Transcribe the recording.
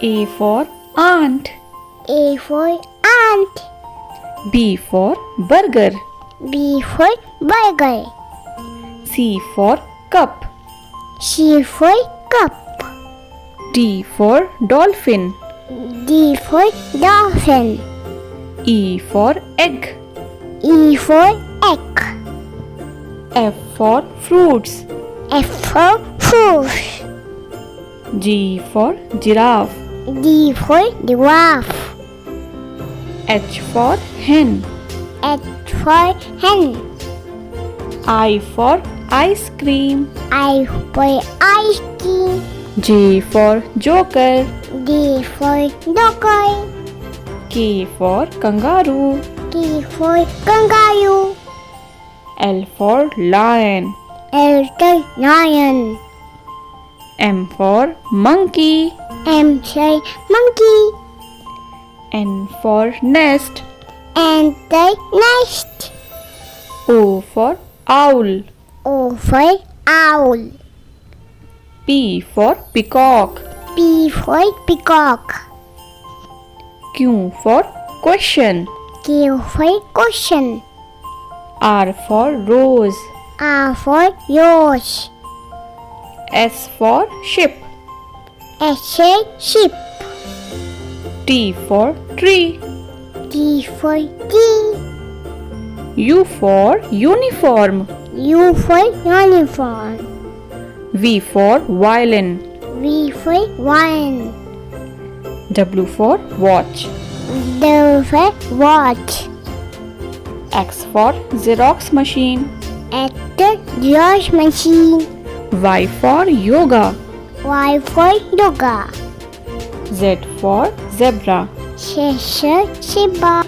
A for aunt. A for ant. B for burger. B for burger. C for cup. C for cup. D for dolphin. D for dolphin. E for egg. E for egg. F for fruits. F for fruit. G for giraffe. D for giraffe. H for hen. H for hen. I for ice cream. I for ice cream. J for joker. D for doggy. K for kangaroo. K for kangaroo. L for lion. L for lion. M for monkey. M for monkey. N for nest. And the nest. O for owl. O for owl. P for peacock. P for peacock. Q for question. Q for question. R for rose. R for rose. S for ship. S for sheep. T for tree. T for tree. U for uniform. U for uniform. V for violin. V for wine. W for watch. W for watch. X for Xerox machine. At the Xerox machine. Y for yoga. Y for yoga. Z for zebra. Z for zebra.